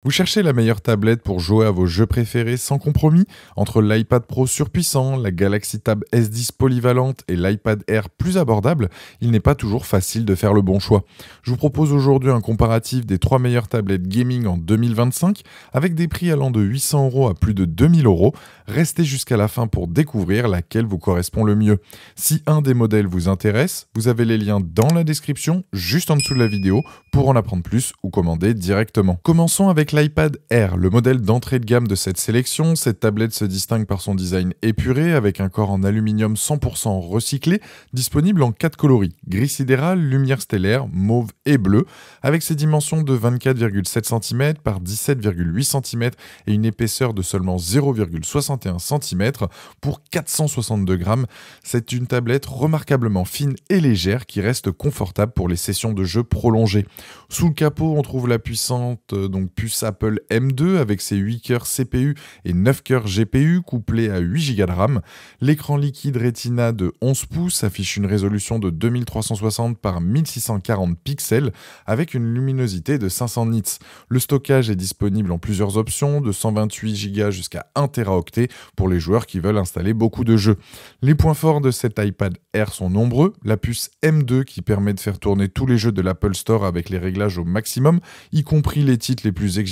Vous cherchez la meilleure tablette pour jouer à vos jeux préférés sans compromis? Entre l'iPad Pro surpuissant, la Galaxy Tab S10 polyvalente et l'iPad Air plus abordable, il n'est pas toujours facile de faire le bon choix. Je vous propose aujourd'hui un comparatif des 3 meilleures tablettes gaming en 2025 avec des prix allant de 800 € à plus de 2000 €. Restez jusqu'à la fin pour découvrir laquelle vous correspond le mieux. Si un des modèles vous intéresse, vous avez les liens dans la description, juste en dessous de la vidéo, pour en apprendre plus ou commander directement. Commençons avec l'iPad Air, le modèle d'entrée de gamme de cette sélection. Cette tablette se distingue par son design épuré avec un corps en aluminium 100% recyclé, disponible en 4 coloris: gris sidéral, lumière stellaire, mauve et bleu, avec ses dimensions de 24,7 cm par 17,8 cm et une épaisseur de seulement 0,61 cm pour 462 grammes. C'est une tablette remarquablement fine et légère qui reste confortable pour les sessions de jeu prolongées. Sous le capot, on trouve la puissante puce Apple M2 avec ses 8 cœurs CPU et 9 cœurs GPU couplés à 8 Go de RAM. L'écran liquide Retina de 11 pouces affiche une résolution de 2360 par 1640 pixels avec une luminosité de 500 nits. Le stockage est disponible en plusieurs options, de 128 Go jusqu'à 1 Teraoctet pour les joueurs qui veulent installer beaucoup de jeux. Les points forts de cet iPad Air sont nombreux. La puce M2 qui permet de faire tourner tous les jeux de l'Apple Store avec les réglages au maximum, y compris les titres les plus exigeants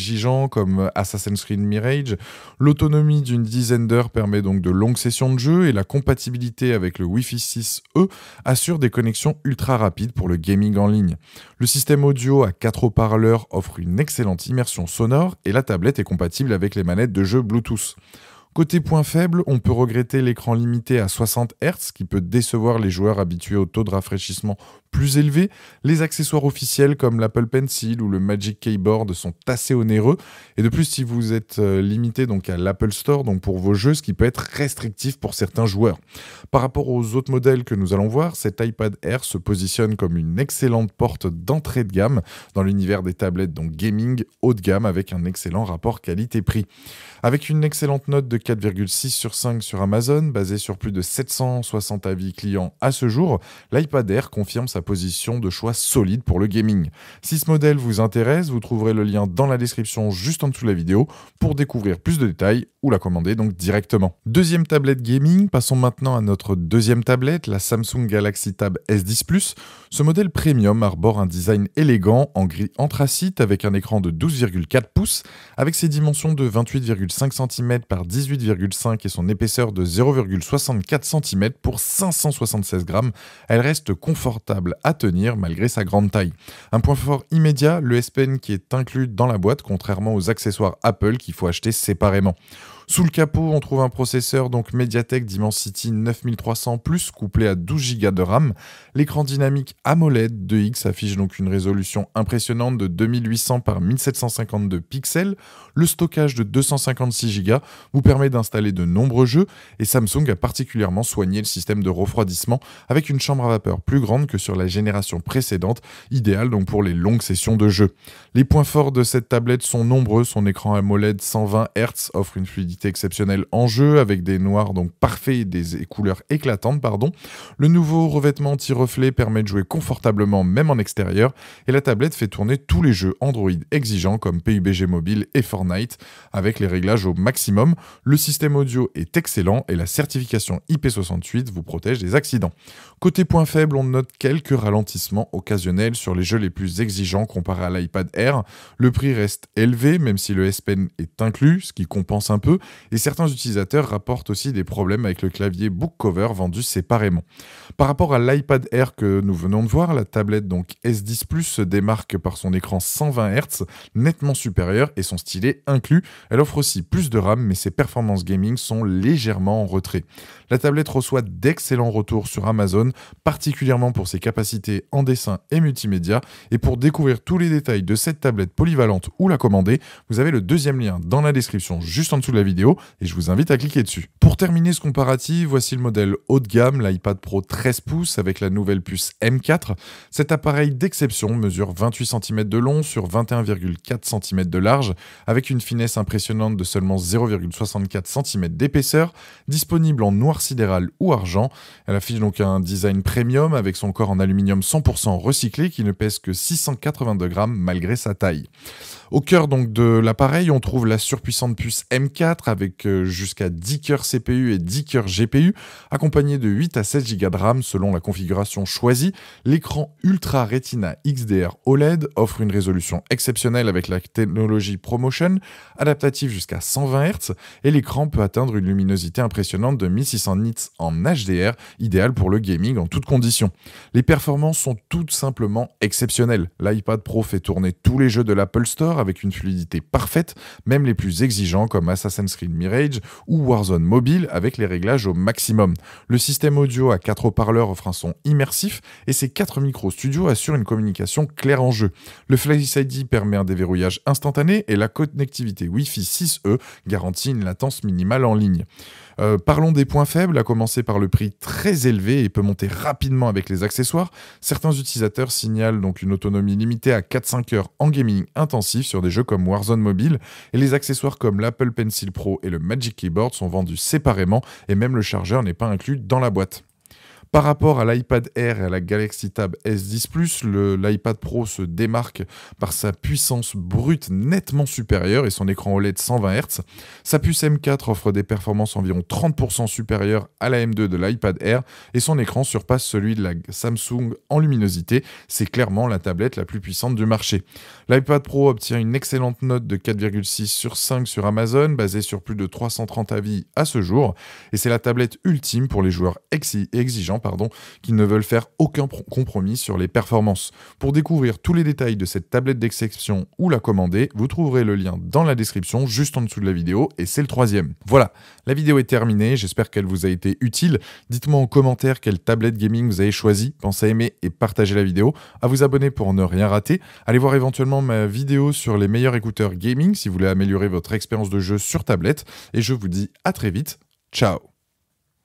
comme Assassin's Creed Mirage. L'autonomie d'une dizaine d'heures permet donc de longues sessions de jeu et la compatibilité avec le Wi-Fi 6E assure des connexions ultra rapides pour le gaming en ligne. Le système audio à 4 haut-parleurs offre une excellente immersion sonore et la tablette est compatible avec les manettes de jeu Bluetooth. Côté point faible, on peut regretter l'écran limité à 60 Hz qui peut décevoir les joueurs habitués au taux de rafraîchissement plus élevé. Les accessoires officiels comme l'Apple Pencil ou le Magic Keyboard sont assez onéreux. Et de plus, si vous êtes limité à l'Apple Store pour vos jeux, ce qui peut être restrictif pour certains joueurs. Par rapport aux autres modèles que nous allons voir, cet iPad Air se positionne comme une excellente porte d'entrée de gamme dans l'univers des tablettes gaming haut de gamme avec un excellent rapport qualité-prix. Avec une excellente note de 4,6 sur 5 sur Amazon, basée sur plus de 760 avis clients à ce jour, l'iPad Air confirme sa position de choix solide pour le gaming. Si ce modèle vous intéresse, vous trouverez le lien dans la description juste en dessous de la vidéo pour découvrir plus de détails ou la commander directement. Deuxième tablette gaming, passons maintenant à notre deuxième tablette, la Samsung Galaxy Tab S10 Plus. Ce modèle premium arbore un design élégant en gris anthracite avec un écran de 12,4 pouces, avec ses dimensions de 28,5 cm par 18,5 et son épaisseur de 0,64 cm pour 576 grammes. Elle reste confortable à tenir malgré sa grande taille. Un point fort immédiat, le S Pen qui est inclus dans la boîte, contrairement aux accessoires Apple qu'il faut acheter séparément. Sous le capot, on trouve un processeur MediaTek Dimensity 9300+, couplé à 12 Go de RAM. L'écran dynamique AMOLED 2X affiche une résolution impressionnante de 2800 par 1752 pixels. Le stockage de 256 Go vous permet d'installer de nombreux jeux et Samsung a particulièrement soigné le système de refroidissement avec une chambre à vapeur plus grande que sur la génération précédente, idéale pour les longues sessions de jeu. Les points forts de cette tablette sont nombreux. Son écran AMOLED 120 Hz offre une fluidité exceptionnelle en jeu avec des noirs parfaits et des couleurs éclatantes. Le nouveau revêtement anti-reflet permet de jouer confortablement même en extérieur et la tablette fait tourner tous les jeux Android exigeants comme PUBG Mobile et Fortnite avec les réglages au maximum. Le système audio est excellent et la certification IP68 vous protège des accidents. Côté point faible, on note quelques ralentissements occasionnels sur les jeux les plus exigeants comparé à l'iPad Air. Le prix reste élevé même si le S Pen est inclus, ce qui compense un peu. Et certains utilisateurs rapportent aussi des problèmes avec le clavier Book Cover vendu séparément. Par rapport à l'iPad Air que nous venons de voir, la tablette S10 Plus se démarque par son écran 120 Hz, nettement supérieur et son stylet inclus. Elle offre aussi plus de RAM, mais ses performances gaming sont légèrement en retrait. La tablette reçoit d'excellents retours sur Amazon, particulièrement pour ses capacités en dessin et multimédia. Et pour découvrir tous les détails de cette tablette polyvalente ou la commander, vous avez le deuxième lien dans la description juste en dessous de la vidéo vidéo et je vous invite à cliquer dessus. Pour terminer ce comparatif, voici le modèle haut de gamme, l'iPad Pro 13 pouces avec la nouvelle puce M4. Cet appareil d'exception mesure 28 cm de long sur 21,4 cm de large avec une finesse impressionnante de seulement 0,64 cm d'épaisseur, disponible en noir sidéral ou argent. Elle affiche donc un design premium avec son corps en aluminium 100% recyclé qui ne pèse que 682 grammes malgré sa taille. Au cœur donc de l'appareil, on trouve la surpuissante puce M4 avec jusqu'à 10 cœurs CPU et 10 cœurs GPU, accompagné de 8 à 16 Go de RAM selon la configuration choisie. L'écran Ultra Retina XDR OLED offre une résolution exceptionnelle avec la technologie ProMotion, adaptative jusqu'à 120 Hz, et l'écran peut atteindre une luminosité impressionnante de 1600 nits en HDR, idéal pour le gaming en toutes conditions. Les performances sont tout simplement exceptionnelles. L'iPad Pro fait tourner tous les jeux de l'Apple Store avec une fluidité parfaite, même les plus exigeants comme Assassin's Creed Mirage ou Warzone Mobile avec les réglages au maximum. Le système audio à 4 haut-parleurs offre un son immersif et ses 4 micros studio assurent une communication claire en jeu. Le Face ID permet un déverrouillage instantané et la connectivité Wi-Fi 6E garantit une latence minimale en ligne. Parlons des points faibles, à commencer par le prix très élevé et peut monter rapidement avec les accessoires. Certains utilisateurs signalent donc une autonomie limitée à 4-5 heures en gaming intensif sur des jeux comme Warzone Mobile, et les accessoires comme l'Apple Pencil Pro et le Magic Keyboard sont vendus séparément et même le chargeur n'est pas inclus dans la boîte. Par rapport à l'iPad Air et à la Galaxy Tab S10 Plus, l'iPad Pro se démarque par sa puissance brute nettement supérieure et son écran OLED 120 Hz. Sa puce M4 offre des performances environ 30% supérieures à la M2 de l'iPad Air et son écran surpasse celui de la Samsung en luminosité. C'est clairement la tablette la plus puissante du marché. L'iPad Pro obtient une excellente note de 4,6 sur 5 sur Amazon, basée sur plus de 330 avis à ce jour, et c'est la tablette ultime pour les joueurs exigeants qui ne veulent faire aucun compromis sur les performances. Pour découvrir tous les détails de cette tablette d'exception ou la commander, vous trouverez le lien dans la description juste en dessous de la vidéo et c'est le 3e. Voilà, la vidéo est terminée, j'espère qu'elle vous a été utile. Dites-moi en commentaire quelle tablette gaming vous avez choisi. Pensez à aimer et partager la vidéo, à vous abonner pour ne rien rater. Allez voir éventuellement ma vidéo sur les meilleurs écouteurs gaming si vous voulez améliorer votre expérience de jeu sur tablette et je vous dis à très vite. Ciao.